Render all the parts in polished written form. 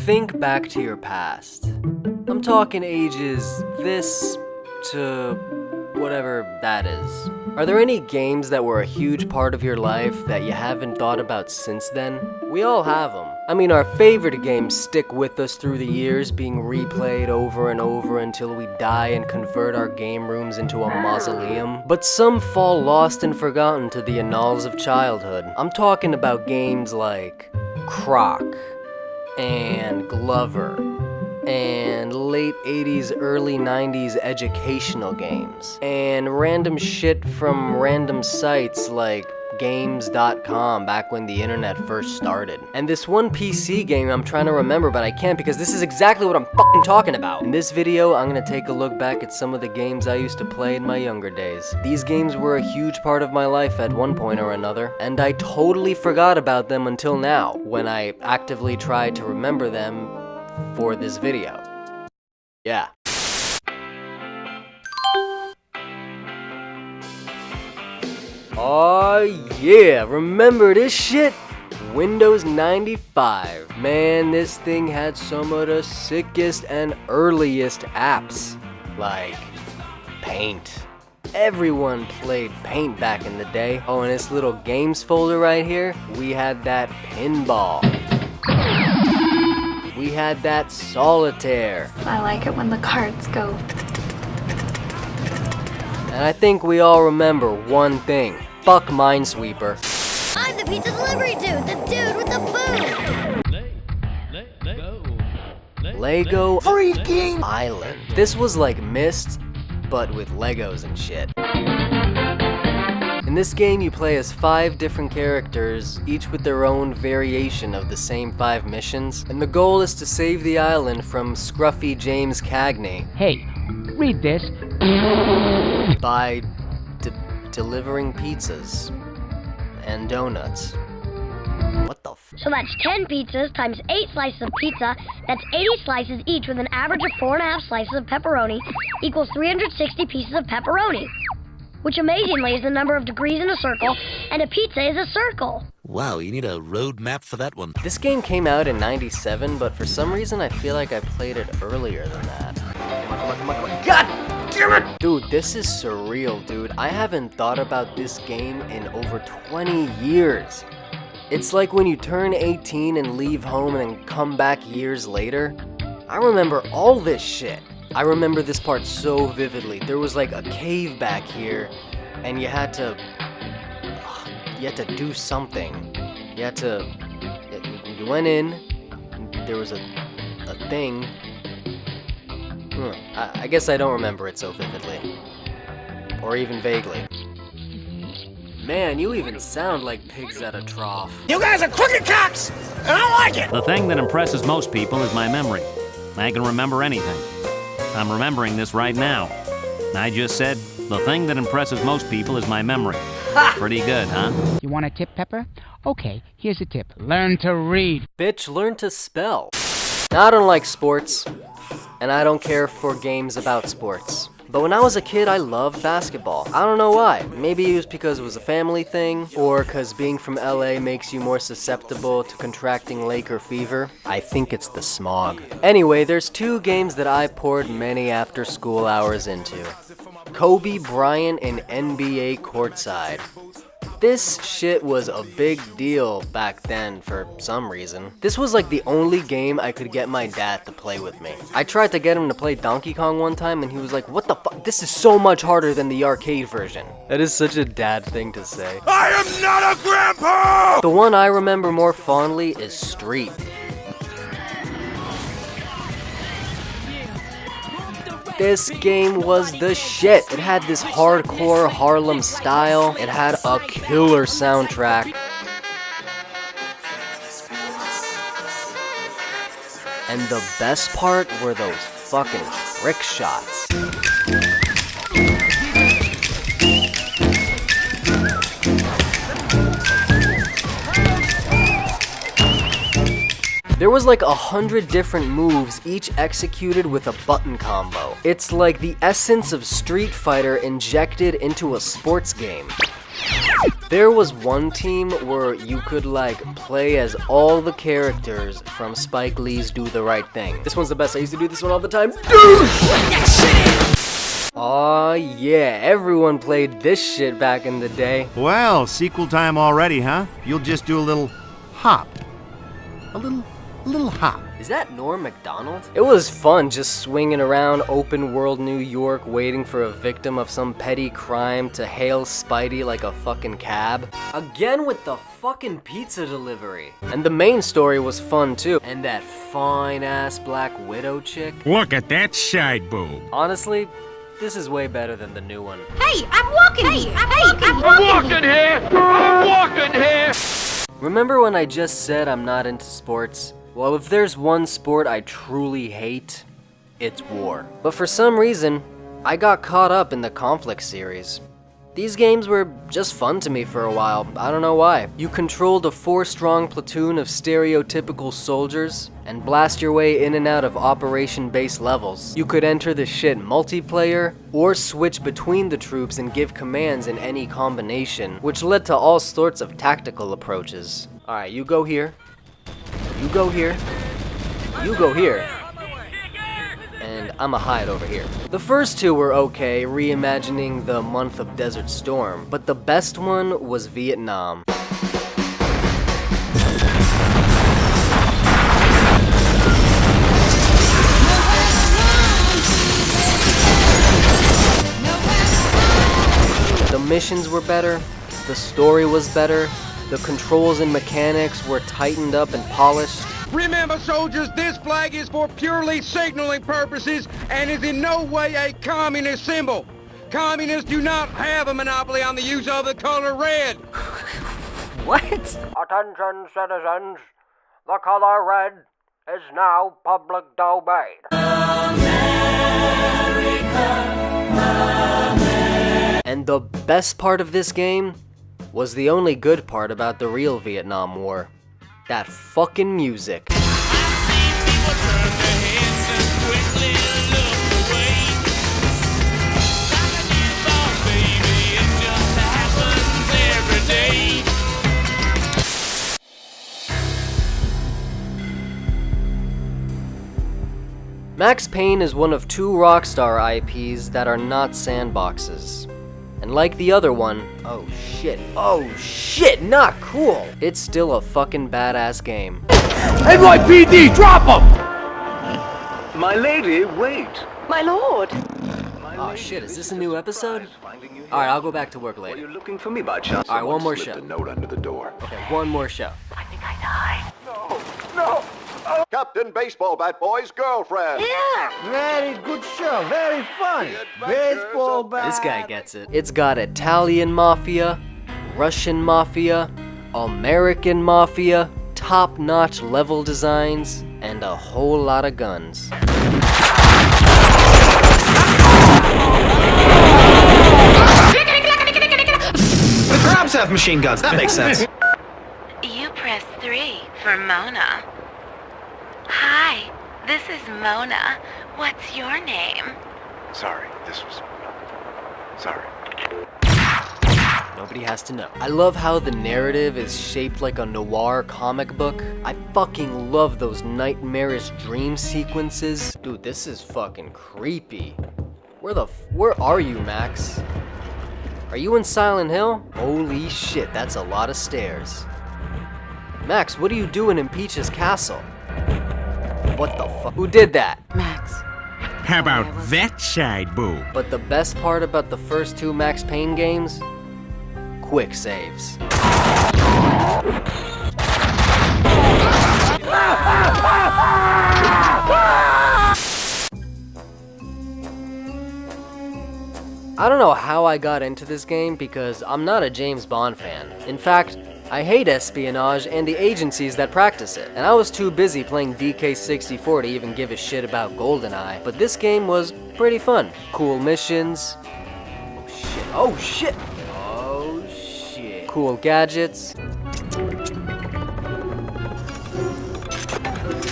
Think back to your past. I'm talking ages this to whatever that is. Are there any games that were a huge part of your life that you haven't thought about since then? We all have them. I mean, our favorite games stick with us through the years, being replayed over and over until we die and convert our game rooms into a mausoleum. But some fall lost and forgotten to the annals of childhood. I'm talking about games like Croc, and Glover, and late 80s, early 90s educational games, and random shit from random sites like games.com back when the internet first started. And this one PC game I'm trying to remember, but I can't because this is exactly what I'm fucking talking about. In this video, I'm gonna take a look back at some of the games I used to play in my younger days. These games were a huge part of my life at one point or another, and I totally forgot about them until now, when I actively tried to remember them for this video. Yeah. Oh yeah, remember this shit? Windows 95. Man, this thing had some of the sickest and earliest apps, like Paint. Everyone played Paint back in the day. Oh, and this little games folder right here, we had that pinball. We had that solitaire. I like it when the cards go. And I think we all remember one thing. Fuck Minesweeper. I'm the pizza delivery dude, the dude with the food. Lego freaking Island. This was like Myst, but with Legos and shit. In this game, you play as 5 different characters, each with their own variation of the same 5 missions, and the goal is to save the island from Scruffy James Cagney. Hey, read this. By delivering pizzas and donuts. What the f? So that's 10 pizzas times 8 slices of pizza. That's 80 slices each with an average of 4.5 slices of pepperoni equals 360 pieces of pepperoni. Which amazingly is the number of degrees in a circle, and a pizza is a circle. Wow, you need a road map for that one. This game came out in '97, but for some reason I feel like I played it earlier than that. Come on. God damn it! Dude, this is surreal, dude. I haven't thought about this game in over 20 years. It's like when you turn 18 and leave home and then come back years later. I remember all this shit. I remember this part so vividly. There was like a cave back here, and you had to do something. You went in, there was a thing. I guess I don't remember it so vividly. Or even vaguely. Man, you even sound like pigs at a trough. You guys are crooked cops, and I don't like it! The thing that impresses most people is my memory. I can remember anything. I'm remembering this right now. I just said, the thing that impresses most people is my memory. Pretty good, huh? You want a tip, Pepper? Okay, here's a tip. Learn to read. Bitch, learn to spell. Now, I don't like sports, and I don't care for games about sports. But when I was a kid, I loved basketball. I don't know why. Maybe it was because it was a family thing, or because being from LA makes you more susceptible to contracting Laker fever. I think it's the smog. Anyway, there's 2 games that I poured many after school hours into. Kobe Bryant and NBA Courtside. This shit was a big deal back then for some reason. This was like the only game I could get my dad to play with me. I tried to get him to play Donkey Kong one time and he was like, what the fuck? This is so much harder than the arcade version. That is such a dad thing to say. I am not a grandpa! The one I remember more fondly is Street. This game was the shit. It had this hardcore Harlem style. It had a killer soundtrack. And the best part were those fucking trick shots. There was like 100 different moves, each executed with a button combo. It's like the essence of Street Fighter injected into a sports game. There was one team where you could like play as all the characters from Spike Lee's Do the Right Thing. This one's the best. I used to do this one all the time. Aw yeah, everyone played this shit back in the day. Well, sequel time already, huh? You'll just do a little hop. A little hop. Is that Norm Macdonald? It was fun just swinging around open world New York waiting for a victim of some petty crime to hail Spidey like a fucking cab. Again with the fucking pizza delivery. And the main story was fun too. And that fine ass Black Widow chick. Look at that side boob. Honestly, this is way better than the new one. Hey, I'm walking here. I'm walking here. Remember when I just said I'm not into sports? Well, if there's one sport I truly hate, it's war. But for some reason, I got caught up in the conflict series. These games were just fun to me for a while, I don't know why. You controlled a 4-strong platoon of stereotypical soldiers and blast your way in and out of operation-based levels. You could enter the shit multiplayer or switch between the troops and give commands in any combination, which led to all sorts of tactical approaches. Alright, you go here. You go here, you go here, and I'ma hide over here. The first two were okay, reimagining the month of Desert Storm, but the best one was Vietnam. The missions were better, the story was better, the controls and mechanics were tightened up and polished. Remember, soldiers, this flag is for purely signaling purposes and is in no way a communist symbol. Communists do not have a monopoly on the use of the color red. What? Attention, citizens. The color red is now public domain. And the best part of this game was the only good part about the real Vietnam War. That fucking music. Max Payne is one of 2 Rockstar IPs that are not sandboxes. And like the other one, oh shit, not cool! It's still a fucking badass game. NYPD, drop him! My lady, wait. My lord. Oh shit, is this a new episode? Alright, I'll go back to work Are later. you looking for me by chance? Alright, one more show. A note under the door. Okay, one more show. I think I died. No! Captain Baseball Bat Boy's girlfriend! Very good show, very funny. Baseball bat. This guy gets it. It's got Italian Mafia, Russian Mafia, American Mafia, top-notch level designs, and a whole lot of guns. The crabs have machine guns, that makes sense. You press 3 for Mona. Hi, this is Mona. What's your name? Sorry. Nobody has to know. I love how the narrative is shaped like a noir comic book. I fucking love those nightmarish dream sequences. Dude, this is fucking creepy. Where are you, Max? Are you in Silent Hill? Holy shit, that's a lot of stairs. Max, what are you doing in Peach's castle? What the fuck? Who did that? Max. How about that side boob? But the best part about the first 2 Max Payne games? Quick saves. I don't know how I got into this game because I'm not a James Bond fan. In fact, I hate espionage and the agencies that practice it, and I was too busy playing DK64 to even give a shit about GoldenEye, but this game was pretty fun. Cool missions. Oh shit! Oh shit! Cool gadgets.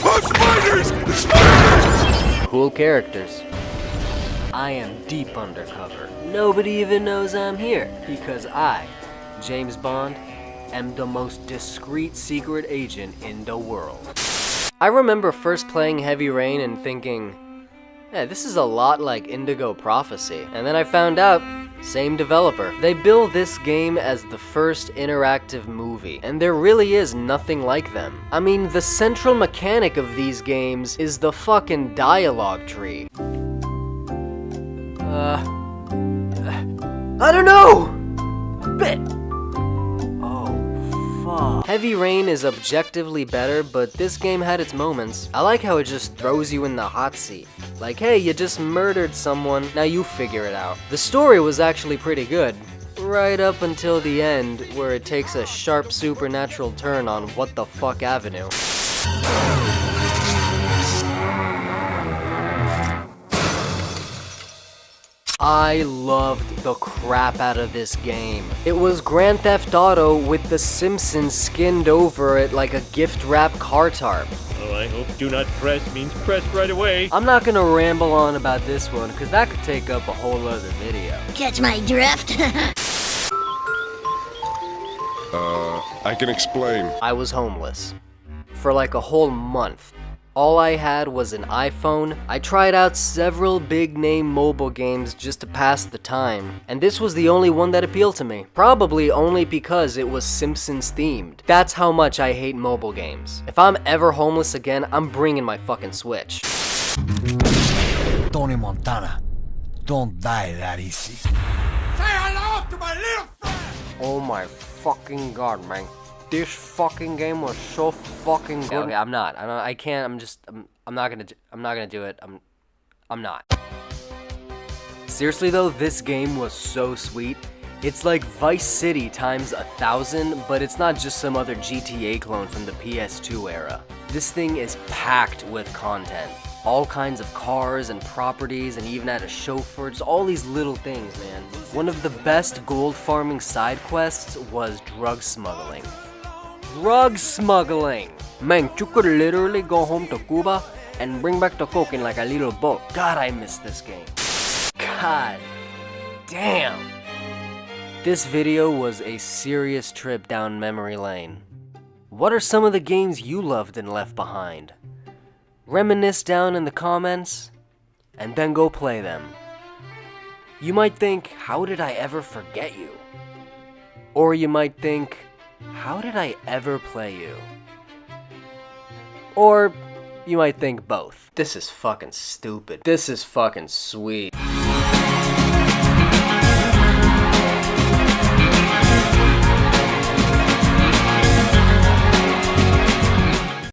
Oh, spiders! Spiders! Cool characters. I am deep undercover. Nobody even knows I'm here because I James Bond, am the most discreet secret agent in the world. I remember first playing Heavy Rain and thinking, yeah, this is a lot like Indigo Prophecy. And then I found out, same developer. They billed this game as the first interactive movie, and there really is nothing like them. I mean, the central mechanic of these games is the fucking dialogue tree. I don't know! Bit. Oh, fuck. Heavy Rain is objectively better, but this game had its moments. I like how it just throws you in the hot seat. Like, hey, you just murdered someone, now you figure it out. The story was actually pretty good, right up until the end, where it takes a sharp supernatural turn on What the Fuck Avenue. I loved the crap out of this game. It was Grand Theft Auto with The Simpsons skinned over it like a gift-wrap car tarp. Oh, I hope do not press means press right away. I'm not gonna ramble on about this one, because that could take up a whole other video. Catch my drift? I can explain. I was homeless. For like a whole month. All I had was an iPhone. I tried out several big-name mobile games just to pass the time, and this was the only one that appealed to me. Probably only because it was Simpsons themed. That's how much I hate mobile games. If I'm ever homeless again, I'm bringing my fucking Switch. Tony Montana, don't die that easy. Say hello to my little friend! Oh my fucking god, man. This fucking game was so fucking good. Okay, I'm not gonna do it. I'm not. Seriously though, this game was so sweet. It's like Vice City times 1,000, but it's not just some other GTA clone from the PS2 era. This thing is packed with content. All kinds of cars and properties, and even had a chauffeur, just all these little things, man. One of the best gold farming side quests was drug smuggling. Drug smuggling! Man, you could literally go home to Cuba and bring back the coke in like a little boat. God, I miss this game. God damn. This video was a serious trip down memory lane. What are some of the games you loved and left behind? Reminisce down in the comments, and then go play them. You might think, how did I ever forget you? Or you might think, how did I ever play you? Or you might think both. This is fucking stupid. This is fucking sweet.